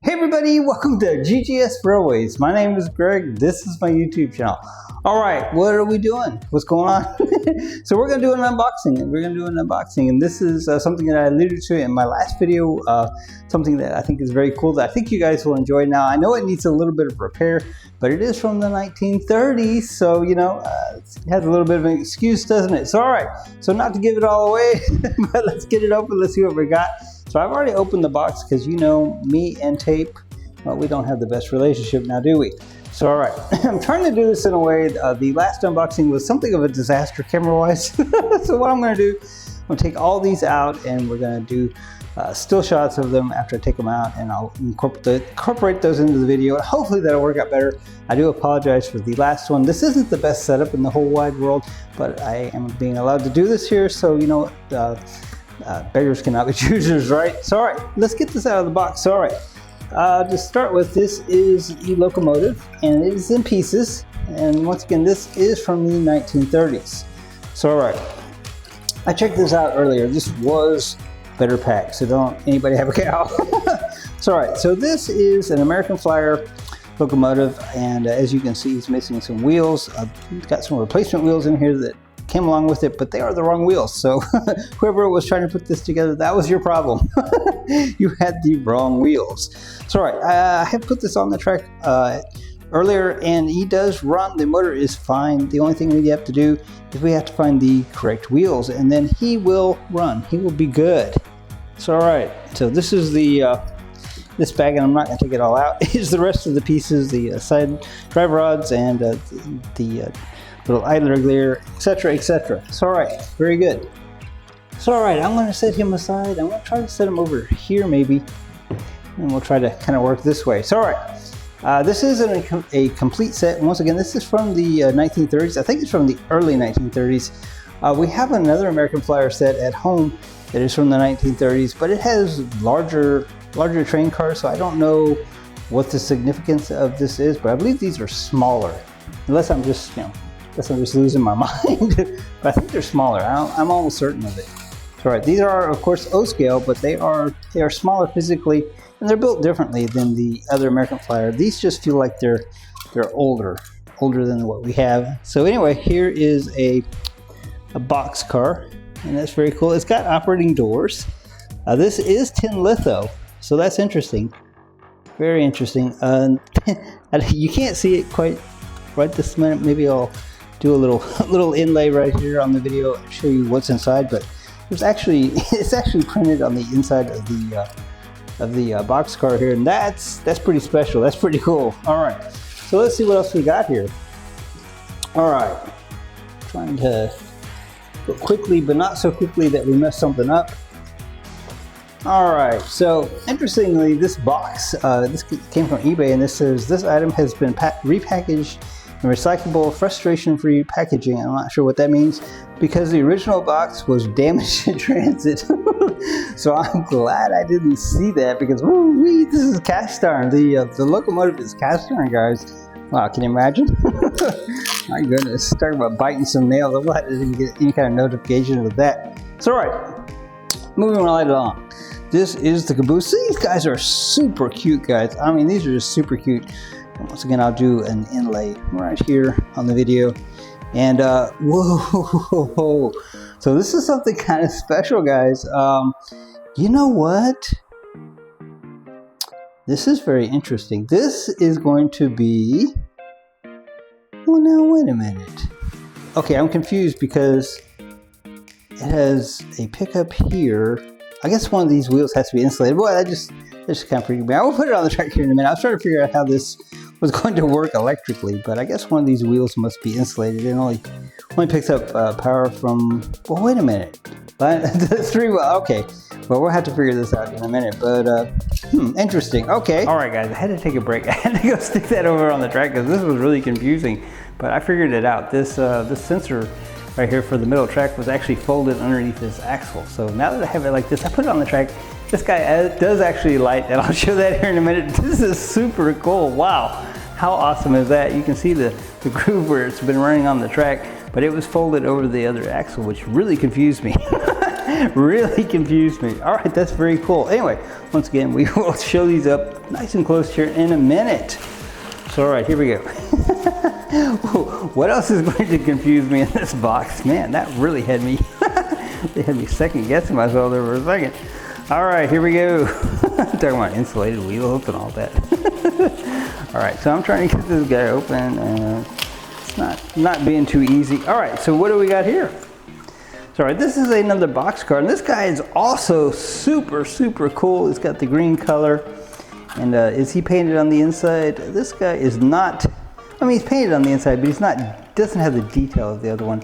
Hey everybody, welcome to GGS Railways. My name is Greg. This is my YouTube channel. All right, what are we doing? What's going on? So we're gonna do an unboxing. And this is something that I alluded to in my last video. Something that I think is very cool that I think you guys will enjoy. Now I know it needs a little bit of repair, but it is from the 1930s, so you know it has a little bit of an excuse, doesn't it? So all right, so not to give it all away, but let's get it open. Let's see what we got. So I've already opened the box because you know me and tape, well, we don't have the best relationship now, do we? So all right, I'm trying to do this in a way, the last unboxing was something of a disaster camera-wise. So what I'm gonna do, I'm gonna take all these out and we're gonna do still shots of them after I take them out, and I'll incorporate those into the video, and hopefully that'll work out better. I do apologize for the last one. This isn't the best setup in the whole wide world, but I am being allowed to do this here, so you know, beggars cannot be choosers, right? So all right, let's get this out of the box. All right, to start with, this is the Locomotive, and it is in pieces, and once again, this is from the 1930s. So all right, I checked this out earlier. This was better packed, so don't anybody have a cow. So all right, so this is an American Flyer locomotive, and as you can see, it's missing some wheels. It's got some replacement wheels in here that came along with it, but they are the wrong wheels. So whoever was trying to put this together, that was your problem. You had the wrong wheels. So all right, I have put this on the track earlier, and he does run. The motor is fine. The only thing we have to do is we have to find the correct wheels, and then he will run. He will be good. So all right, so this is the this bag, and I'm not going to take it all out. Here's the rest of the pieces, the side drive rods, and the little idler gear, etc., etc. So all right, very good. So all right, I'm going to set him aside. I'm going to try to set him over here maybe, and we'll try to kind of work this way. So all right, this is a complete set. And once again, this is from the 1930s. I think it's from the early 1930s. We have another American Flyer set at home that is from the 1930s, but it has larger train cars, so I don't know what the significance of this is, but I believe these are smaller, unless I'm just, you know, losing my mind. But I think they're smaller. I'm almost certain of it. So, all right, these are of course O scale, but they are smaller physically, and they're built differently than the other American Flyer. These just feel like they're older than what we have. So anyway, here is a box car, and that's very cool. It's got operating doors. This is tin litho, so that's interesting. Very interesting. You can't see it quite right this minute. Maybe I'll do a little inlay right here on the video and show you what's inside. But it's actually printed on the inside of the box car here, and that's pretty special. That's pretty cool. All right, so let's see what else we got here. All right, trying to go quickly, but not so quickly that we mess something up. All right, so interestingly, this box, this came from eBay, and this says this item has been repackaged in recyclable, frustration-free packaging. I'm not sure what that means because the original box was damaged in transit. So I'm glad I didn't see that because woo-wee, this is cast iron. The Locomotive is cast iron, guys. Wow, can you imagine? My goodness, talking about biting some nails. I'm glad I didn't get any kind of notification of that. So all right, moving right along. This is the Caboose. These guys are super cute, guys. I mean, these are just super cute. And once again, I'll do an inlay right here on the video. And whoa. So this is something kind of special, guys. You know what? This is very interesting. This is going to be... Well, now, wait a minute. Okay, I'm confused because it has a pickup here. I guess one of these wheels has to be insulated. Boy, that just kind of freaked me out. I will put it on the track here in a minute. I was trying to figure out how this was going to work electrically, but I guess one of these wheels must be insulated. It only picks up power from, well, wait a minute. 3 well, okay. Well, we'll have to figure this out in a minute, but interesting. Okay. All right, guys, I had to take a break. I had to go stick that over on the track because this was really confusing, but I figured it out. This sensor right here for the middle track was actually folded underneath this axle. So now that I have it like this, I put it on the track. This guy does actually light, and I'll show that here in a minute. This is super cool. Wow, how awesome is that? You can see the groove where it's been running on the track, but it was folded over the other axle, which really confused me. Really confused me. All right, that's very cool. Anyway, once again, we will show these up nice and close here in a minute. So, all right, here we go. What else is going to confuse me in this box? Man, that really had me, they had me second guessing myself there for a second. All right, here we go. Talking about insulated wheels and all that. All right, so I'm trying to get this guy open and it's not being too easy. All right, so what do we got here? So, all right, this is another boxcar, and this guy is also super, super cool. It's got the green color, and is he painted on the inside? This guy is not. I mean, he's painted on the inside, but he's not. Doesn't have the detail of the other one.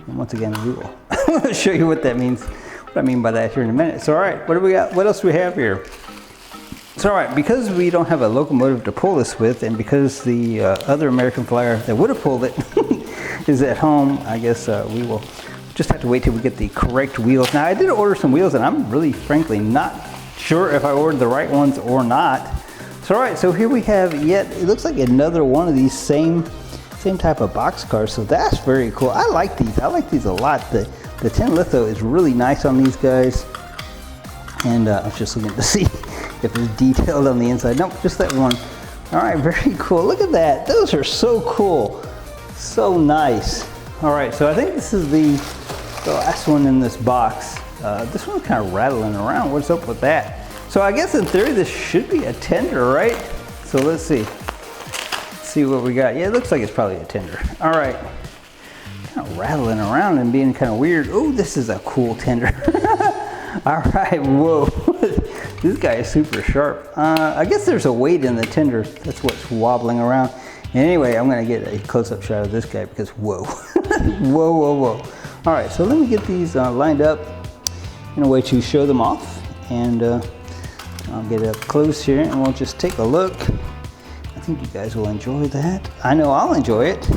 And once again, we will show you what that means. What I mean by that here in a minute. So, all right, what do we got? What else do we have here? So, all right, because we don't have a locomotive to pull this with, and because the other American Flyer that would have pulled it is at home, I guess we will just have to wait till we get the correct wheels. Now, I did order some wheels, and I'm really, frankly, not sure if I ordered the right ones or not. So, all right, so here we have yet, it looks like another one of these same type of boxcars. So that's very cool. I like these. I like these a lot. The tin litho is really nice on these guys. And I was just looking to see if it's detailed on the inside. Nope, just that one. All right, very cool. Look at that. Those are so cool. So nice. All right, so I think this is the last one in this box. This one's kind of rattling around. What's up with that? So I guess in theory this should be a tender, right? So let's see. Let's see what we got. Yeah, it looks like it's probably a tender. All right. Kind of rattling around and being kind of weird. Oh, this is a cool tender. All right, whoa. This guy is super sharp. I guess there's a weight in the tender. That's what's wobbling around. Anyway, I'm gonna get a close-up shot of this guy because whoa. Whoa, whoa, whoa. All right, so let me get these lined up in a way to show them off. And I'll get up close here and we'll just take a look. I think you guys will enjoy that. I know I'll enjoy it.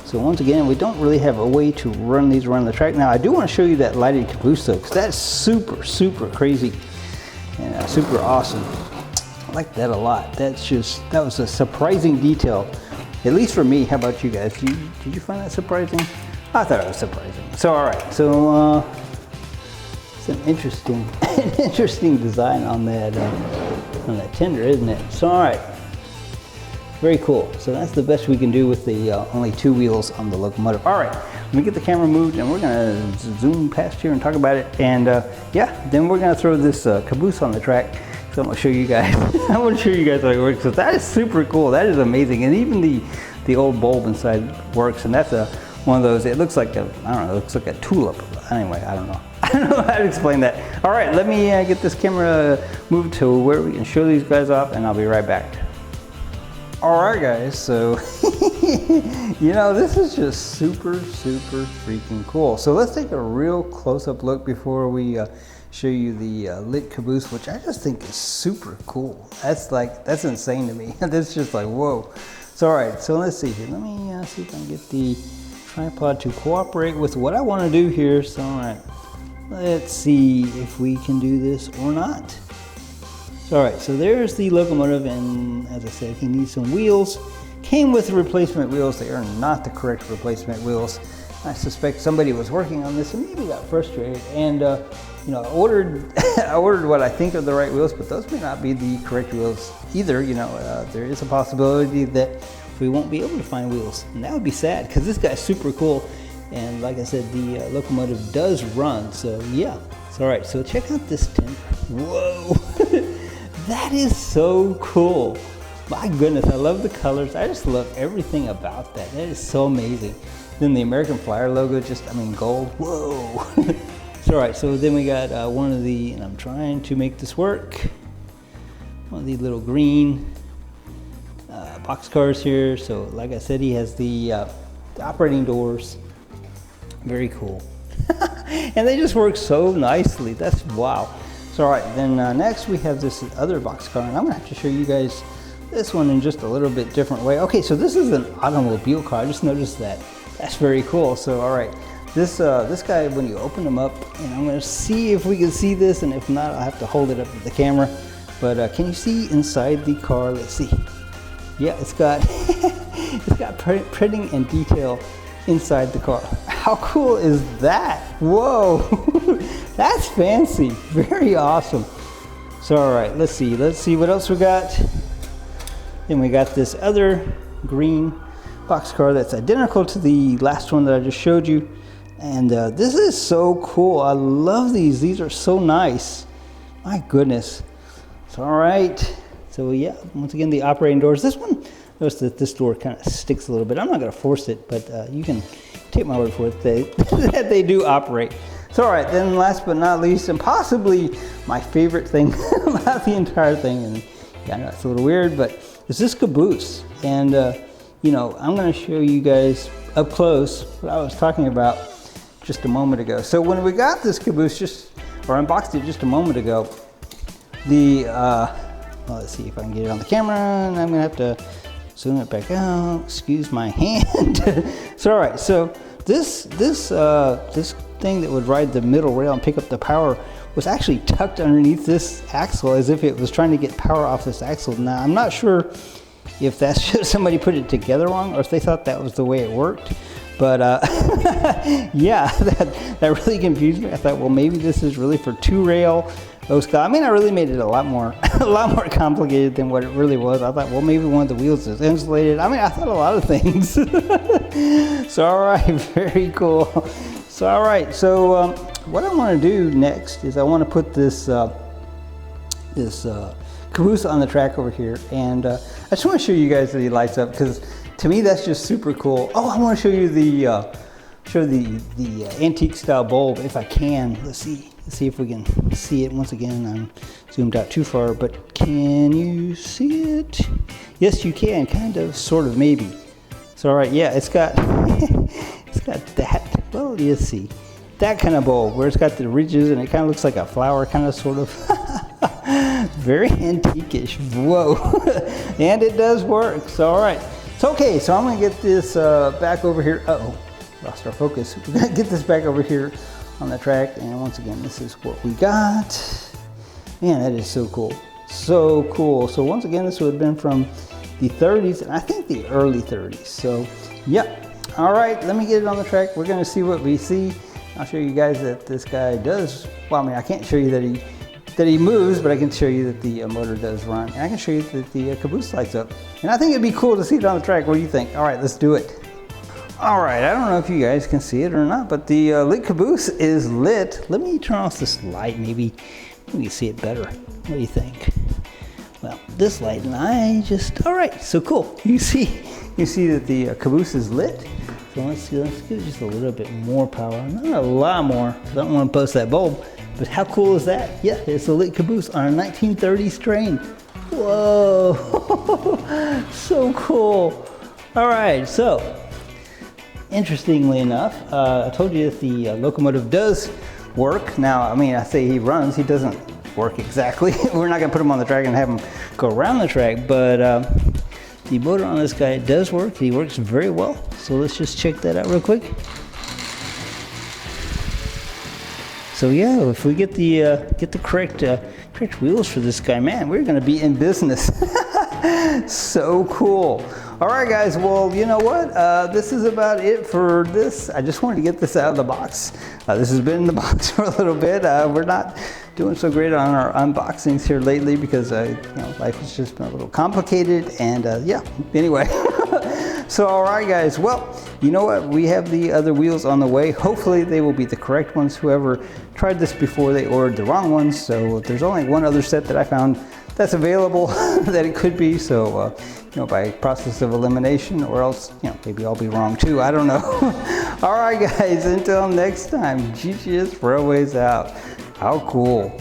So once again, we don't really have a way to run these around the track. Now, I do want to show you that lighted caboose though, because that's super, super crazy and super awesome. I like that a lot. That was a surprising detail, at least for me. How about you guys? Did you find that surprising? I thought it was surprising. So, all right, so it's an interesting design on that tender, isn't it? So, all right. Very cool. So that's the best we can do with the only two wheels on the locomotive. All right, let me get the camera moved and we're gonna zoom past here and talk about it. And yeah, then we're gonna throw this caboose on the track. So I'm gonna show you guys. I want to show you guys how it works. So that is super cool. That is amazing. And even the old bulb inside works. And that's one of those. It looks like I don't know. It looks like a tulip. Anyway, I don't know. I don't know how to explain that. All right, let me get this camera moved to where we can show these guys off, and I'll be right back. All right, guys, so, you know, this is just super, super freaking cool. So let's take a real close-up look before we show you the lit caboose, which I just think is super cool. That's insane to me. That's just like, whoa. So, all right, so let's see here. Let me see if I can get the tripod to cooperate with what I want to do here. So, all right, let's see if we can do this or not. All right, so there's the locomotive, and as I said, he needs some wheels. Came with replacement wheels. They are not the correct replacement wheels. I suspect somebody was working on this and maybe got frustrated. And you know, I ordered what I think are the right wheels, but those may not be the correct wheels either. You know, there is a possibility that we won't be able to find wheels, and that would be sad because this guy's super cool. And like I said, the locomotive does run. So yeah. So, all right, so check out this tender. Whoa. That is so cool. My goodness, I love the colors. I just love everything about that. That is so amazing. Then the American Flyer logo, gold. Whoa. So, all right, so then we got one of the, and I'm trying to make this work, one of these little green boxcars here. So like I said, he has the operating doors. Very cool. And they just work so nicely. That's wow. So, all right, then next we have this other boxcar, and I'm gonna have to show you guys this one in just a little bit different way. Okay, so this is an automobile car. I just noticed that. That's very cool. So, all right, this guy, when you open him up, and I'm gonna see if we can see this, and if not, I'll have to hold it up to the camera. But can you see inside the car? Let's see. Yeah, it's got it's got printing and detail inside the car. How cool is that? Whoa, that's fancy, very awesome. So all right, let's see what else we got. Then we got this other green boxcar that's identical to the last one that I just showed you. And this is so cool. I love these. These are so nice. My goodness. So all right. So yeah, once again, the operating doors. This one, notice that this door kind of sticks a little bit. I'm not going to force it, but you can take my word for it that they do operate. So all right, then last but not least, and possibly my favorite thing about the entire thing, and yeah, I know it's a little weird, but it's this Caboose. And you know, I'm going to show you guys up close what I was talking about just a moment ago. So when we got this Caboose, or unboxed it just a moment ago, the well, let's see if I can get it on the camera, and I'm gonna have to zoom it back out. Excuse my hand. So all right, so this thing that would ride the middle rail and pick up the power was actually tucked underneath this axle as if it was trying to get power off this axle. Now I'm not sure if that's just somebody put it together wrong or if they thought that was the way it worked. But yeah, that really confused me. I thought, well, maybe this is really for two rail. I mean, I really made it a lot more complicated than what it really was. I thought, well, maybe one of the wheels is insulated. I mean, I thought a lot of things. So, all right, very cool. So, all right, so what I want to do next is I want to put this Caboose on the track over here, and I just want to show you guys that he lights up, because to me that's just super cool. Oh, I want to show you the antique style bulb if I can. Let's see if we can see it. Once again, I'm zoomed out too far, but can you see it? Yes, you can, kind of, sort of, maybe. So all right, yeah, it's got it's got that. Well, you see that kind of bulb where it's got the ridges and it kind of looks like a flower, kind of, sort of. Very antique-ish. Whoa. And it does work. So all right. So okay, so I'm gonna get this back over here. Uh-oh, lost our focus. We're gonna get this back over here on the track, and once again, this is what we got. Man, that is so cool. So cool. So once again, this would have been from the 30s, and I think the early 30s. So yep. All right, let me get it on the track. We're gonna see what we see. I'll show you guys that this guy does, well, I mean, I can't show you that he moves, but I can show you that the motor does run. And I can show you that the Caboose lights up. And I think it'd be cool to see it on the track. What do you think? All right, let's do it. All right, I don't know if you guys can see it or not, but the lit Caboose is lit. Let me turn off this light, maybe we can see it better. What do you think? Well, this light and I just, all right, so cool. You see that the Caboose is lit. So let's give it just a little bit more power. Not a lot more, I don't want to bust that bulb. But how cool is that? Yeah, it's a lit Caboose on a 1930s train. Whoa, so cool. All right, so interestingly enough, I told you that the locomotive does work. Now, I mean, I say he runs, he doesn't work exactly. We're not gonna put him on the track and have him go around the track, but the motor on this guy does work. He works very well. So let's just check that out real quick. So yeah, if we get the correct wheels for this guy, man, we're gonna be in business. So cool. All right, guys. Well, you know what? This is about it for this. I just wanted to get this out of the box. This has been in the box for a little bit. We're not doing so great on our unboxings here lately because you know, life has just been a little complicated. And yeah. Anyway. So all right, guys. Well, you know what? We have the other wheels on the way. Hopefully they will be the correct ones. Whoever tried this before, they ordered the wrong ones. So there's only one other set that I found that's available that it could be. So you know, by process of elimination, or else, you know, maybe I'll be wrong too. I don't know. All right, guys. Until next time, GGS Railways out. How cool.